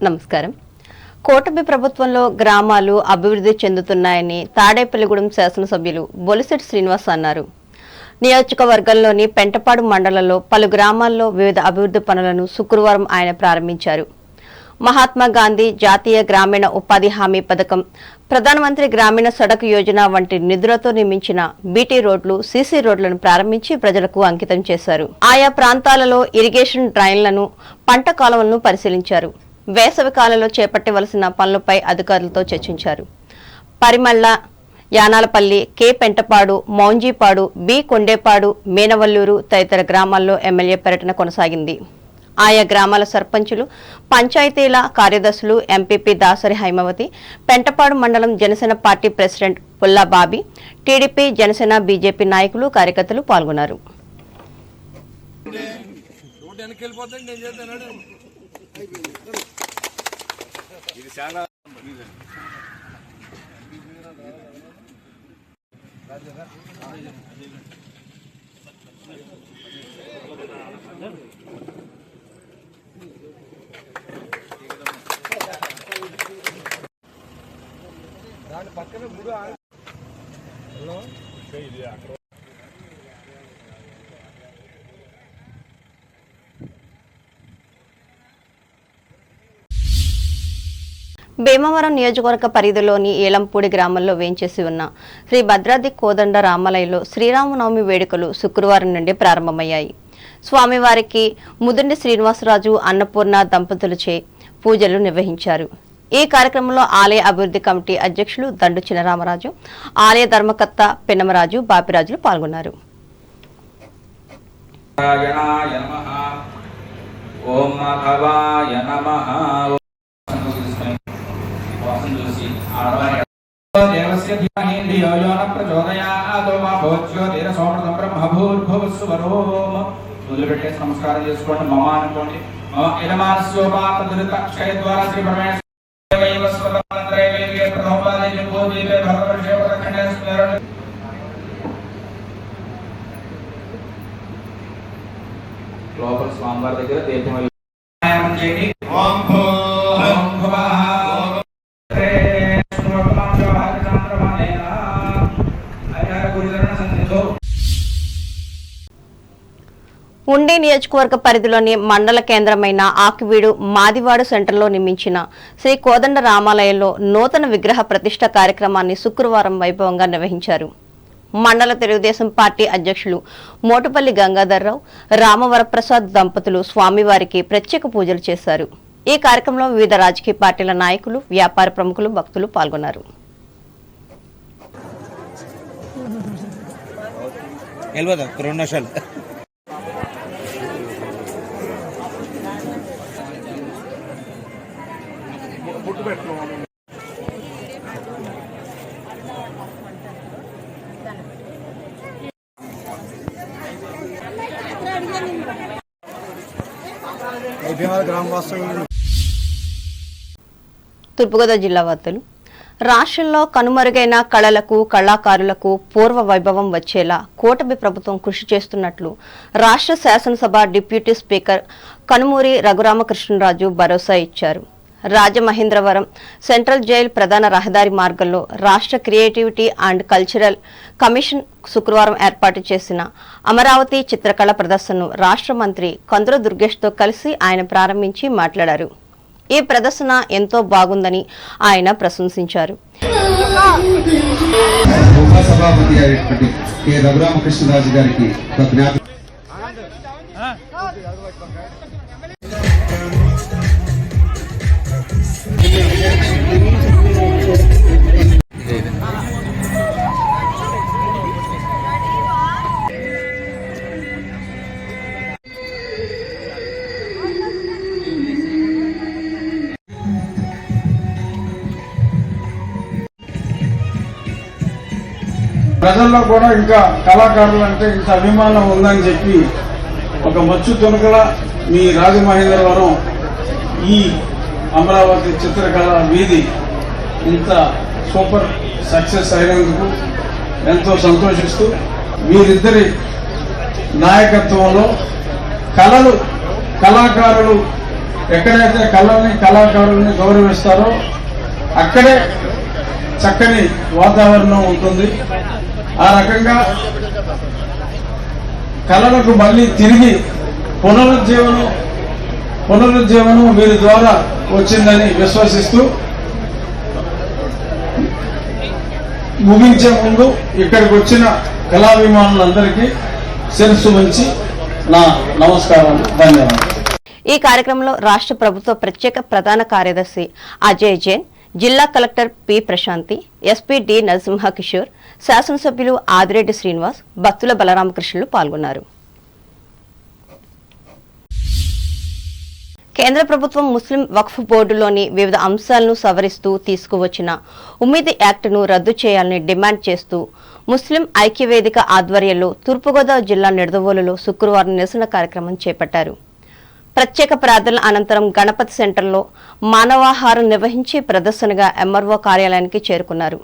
నమస్కారం. కూటమి ప్రభుత్వంలో గ్రామాలు అభివృద్ధి చెందుతున్నాయని తాడేపల్లిగూడెం శాసనసభ్యులు బొలిశెట్టి శ్రీనివాస్ అన్నారు. నియోజకవర్గంలోని పెంటపాడు మండలంలో పలు గ్రామాల్లో వివిధ అభివృద్ధి పనులను శుక్రవారం ఆయన ప్రారంభించారు. మహాత్మా గాంధీ జాతీయ గ్రామీణ ఉపాధి హామీ పథకం, ప్రధానమంత్రి గ్రామీణ సడక్ యోజన వంటి నిధులతో నిర్మించిన బీటీ రోడ్లు, సీసీ రోడ్లను ప్రారంభించి ప్రజలకు అంకితం చేశారు. ఆయా ప్రాంతాలలో ఇరిగేషన్ డ్రైన్లను, పంట కాలువలను పరిశీలించారు. వేసవి కాలంలో చేపట్టవలసిన పనులపై అధికారులతో చర్చించారు. పరిమళ్ల, యానాలపల్లి, కె పెంటపాడు, మౌంజీపాడు, బి కొండేపాడు, మేనవల్లూరు తదితర గ్రామాల్లో ఎమ్మెల్యే పర్యటన కొనసాగింది. ఆయా గ్రామాల సర్పంచులు, పంచాయతీల కార్యదర్శులు, ఎంపీపీ దాసరి హైమవతి, పెంటపాడు మండలం జనసేన పార్టీ ప్రెసిడెంట్ పుల్లా బాబీ, టీడీపీ, జనసేన, బీజేపీ నాయకులు, కార్యకర్తలు పాల్గొన్నారు. పక్కన గుడి భీమవరం నియోజకవర్గ పరిధిలోని ఏలంపూడి గ్రామంలో వేంచేసి ఉన్న శ్రీ భద్రాద్రి కోదండ రామాలయంలో శ్రీరామనవమి వేడుకలు శుక్రవారం నుండి ప్రారంభమయ్యాయి. స్వామివారికి ముదుండి శ్రీనివాసరాజు, అన్నపూర్ణ దంపతులచే పూజలు నిర్వహించారు. ఈ కార్యక్రమంలో ఆలయ అభివృద్ధి కమిటీ అధ్యక్షులు దండు చినరామరాజు, ఆలయ ధర్మకర్త పెన్నమరాజు, బాపిరాజులు పాల్గొన్నారు. నమస్కారం చేసుకోండి. మమ అనుకోండి. లోపల స్వామివారి దగ్గర దీపం చేయండి. ఉండి నియోజకవర్గ పరిధిలోని మండల కేంద్రమైన ఆకివీడు మాదివాడు సెంటర్లో నిర్మించిన శ్రీ కోదండ రామాలయంలో నూతన విగ్రహ ప్రతిష్ఠ కార్యక్రమాన్ని శుక్రవారం వైభవంగా నిర్వహించారు. మండల తెలుగుదేశం పార్టీ అధ్యక్షులు మోటుపల్లి గంగాధర్రావు, రామవరప్రసాద్ దంపతులు స్వామివారికి ప్రత్యేక పూజలు చేశారు. ఈ కార్యక్రమంలో వివిధ రాజకీయ పార్టీల నాయకులు, వ్యాపార ప్రముఖులు, భక్తులు పాల్గొన్నారు. తూర్పుగోదావరి జిల్లా వార్తలు. రాష్ట్రంలో కనుమరుగైన కళలకు, కళాకారులకు పూర్వ వైభవం వచ్చేలా కూటమి ప్రభుత్వం కృషి చేస్తున్నట్లు రాష్ట్ర శాసనసభ డిప్యూటీ స్పీకర్ కనుమూరి రఘురామకృష్ణరాజు భరోసా ఇచ్చారు. రాజమహేంద్రవరం సెంట్రల్ జైల్ ప్రధాన రహదారి మార్గంలో రాష్ట్ర క్రియేటివిటీ అండ్ కల్చరల్ కమిషన్ శుక్రవారం ఏర్పాటు చేసిన అమరావతి చిత్రకళ ప్రదర్శనను రాష్ట్ర మంత్రి కందుల దుర్గేష్తో కలిసి ఆయన ప్రారంభించి మాట్లాడారు. ఈ ప్రదర్శన ఎంతో బాగుందని ఆయన ప్రశంసించారు. ప్రజల్లో కూడా ఇంకా కళాకారులు అంటే ఇంత అభిమానం ఉందని చెప్పి ఒక మచ్చు తునకల మీ రాజమహేంద్రవరం ఈ అమరావతి చిత్రకళ వీధి ఇంత సూపర్ సక్సెస్ అయినందుకు ఎంతో సంతోషిస్తూ వీరిద్దరి నాయకత్వంలో కళాకారులు ఎక్కడైతే కళల్ని కళాకారుల్ని గౌరవిస్తారో అక్కడే చక్కని వాతావరణం ఉంటుంది. ఆ రకంగా కళలకు మళ్ళీ తిరిగి పునరుజ్జీవనం వీరి ద్వారా వచ్చిందని విశ్వసిస్తూ ముగించే ముందు ఇక్కడికి వచ్చిన కళాభిమానులందరికీ శిరస్సు వంచి నా నమస్కారాలు, ధన్యవాదాలు. ఈ కార్యక్రమంలో రాష్ట్ర ప్రభుత్వ ప్రత్యేక ప్రధాన కార్యదర్శి అజయ్ జైన్, జిల్లా collector P Prashanti, SP D Narasimhakishore, శాసనసభ్యులు ఆదిరెడ్డి శ్రీనివాస్, భక్తుల బలరామకృష్ణులు పాల్గొన్నారు. కేంద్ర ప్రభుత్వం ముస్లిం వక్ఫ్ బోర్డులోని వివిధ అంశాలను సవరిస్తూ తీసుకువచ్చిన ఉమ్మీద్ యాక్ట్ను రద్దు చేయాలని డిమాండ్ చేస్తూ ముస్లిం ఐక్యవేదిక ఆధ్వర్యంలో తూర్పుగోదావరి జిల్లా నిడదవోలులో శుక్రవారం నిరసన కార్యక్రమం చేపట్టారు. ప్రత్యేక ప్రార్థనల అనంతరం గణపతి సెంటర్లో మానవాహారం నిర్వహించి ప్రదర్శనగా ఎంఆర్ఓ కార్యాలయానికి చేరుకున్నారు.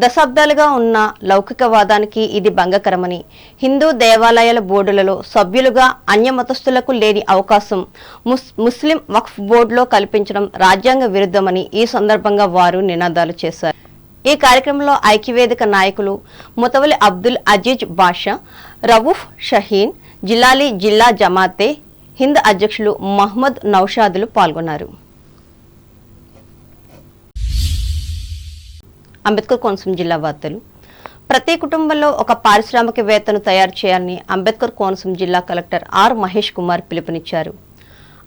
దశాబ్దాలుగా ఉన్న లౌకికవాదానికి ఇది భంగకరమని, హిందూ దేవాలయాల బోర్డులలో సభ్యులుగా అన్యమతస్థులకు లేని అవకాశం ముస్లిం వక్ఫ్ బోర్డులో కల్పించడం రాజ్యాంగ విరుద్ధమని ఈ సందర్భంగా వారు నినాదాలు చేశారు. ఈ కార్యక్రమంలో ఐక్యవేదిక నాయకులు ముతవలి అబ్దుల్ అజీజ్ బాషా, రవూఫ్ షహీన్, జిలాలి జిల్లా జమాతే హింద్ అధ్యక్షులు మహ్మద్ నౌషాదులు పాల్గొన్నారు. అంబేద్కర్ కోనసీమ జిల్లా వార్తలు. ప్రతి కుటుంబంలో ఒక పారిశ్రామికవేత్తను తయారు చేయాలని అంబేద్కర్ కోనసీమ జిల్లా కలెక్టర్ ఆర్ మహేష్ కుమార్ పిలుపునిచ్చారు.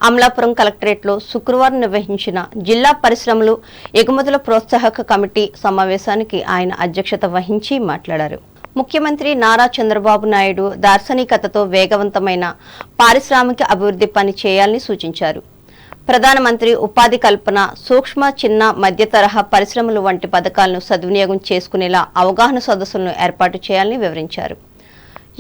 అమలాపురం కలెక్టరేట్లో శుక్రవారం నిర్వహించిన జిల్లా పరిశ్రమలు ఎగుమతుల ప్రోత్సాహక కమిటీ సమావేశానికి ఆయన అధ్యక్షత వహించి మాట్లాడారు. ముఖ్యమంత్రి నారా చంద్రబాబు నాయుడు దార్శనికతతో వేగవంతమైన పారిశ్రామిక అభివృద్ధి పని చేయాలని సూచించారు. ప్రధానమంత్రి ఉపాధి కల్పన, సూక్ష్మ, చిన్న, మధ్య తరహా పరిశ్రమలు వంటి పథకాలను సద్వినియోగం చేసుకునేలా అవగాహన సదస్సులను ఏర్పాటు చేయాలని వివరించారు.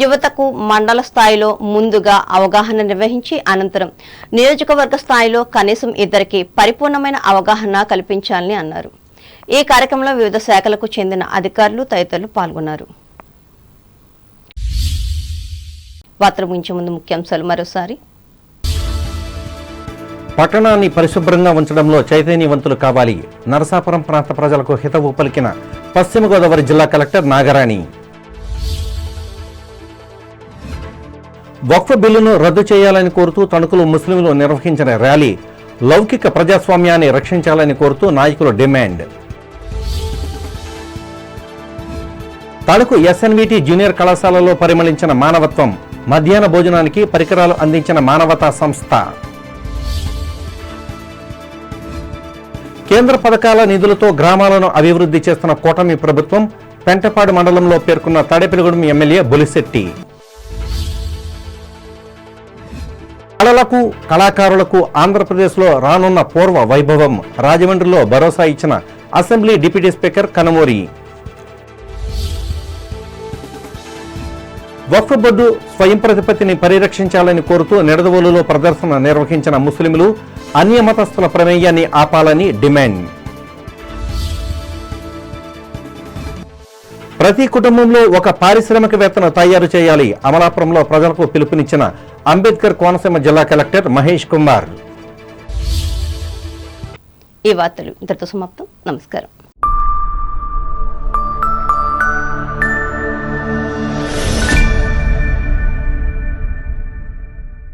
యువతకు మండల స్థాయిలో ముందుగా అవగాహన నిర్వహించి అనంతరం నియోజకవర్గ స్థాయిలో కనీసం 2 పరిపూర్ణమైన అవగాహన కల్పించాలని అన్నారు. ఈ కార్యక్రమంలో వివిధ శాఖలకు చెందిన అధికారులు తదితరులు పాల్గొన్నారు. వార్తలు ముగించే ముందు ముఖ్యాంశాలు మరోసారి. పట్టణాన్ని పరిశుభ్రంగా ఉంచడంలో చైతన్యవంతులు కావాలి. నరసాపురం ప్రాంత ప్రజలకు హితవు పలికిన పశ్చిమ గోదావరి జిల్లా కలెక్టర్ నాగరాణి. వక్ఫ్ బిల్లును రద్దు చేయాలని కోరుతూ తణుకులో ముస్లింలు నిర్వహించిన ర్యాలీ. లౌకిక ప్రజాస్వామ్యాన్ని రక్షించాలని కోరుతూ నాయకుల డిమాండ్. తణుకు ఎస్ఎన్విటి జూనియర్ కళాశాలలో పరిమళించిన మానవత్వం. మధ్యాహ్న భోజనానికి పరికరాలు అందించిన మానవతా సంస్థ. కేంద్ర పథకాల నిధులతో గ్రామాలను అభివృద్ధి చేస్తున్న కూటమి ప్రభుత్వం. పెంటపాడు మండలంలో పేర్కొన్న తాడేపల్లిగూడెం ఎమ్మెల్యే బొలిశెట్టి. కళలకు, కళాకారులకు ఆంధ్రప్రదేశ్లో రానున్న పూర్వ వైభవం. రాజమండ్రిలో భరోసా ఇచ్చిన అసెంబ్లీ డిప్యూటీ స్పీకర్ కనుమూరి. వక్ఫ్ బోర్డు స్వయం ప్రతిపత్తిని పరిరక్షించాలని కోరుతూ నిడదవోలులో ప్రదర్శన నిర్వహించిన ముస్లింలు అన్యమతస్థుల ప్రమేయాన్ని ఆపాలని డిమాండ్. ప్రతి కుటుంబంలో ఒక పారిశ్రామికవేత్తను తయారు చేయాలి. అమలాపురంలో ప్రజలకు పిలుపునిచ్చిన అంబేద్కర్ కోనసీమ జిల్లా కలెక్టర్ మహేష్ కుమార్. ఈ వార్తలు ఇంతటితో సమాప్తం. నమస్కారం.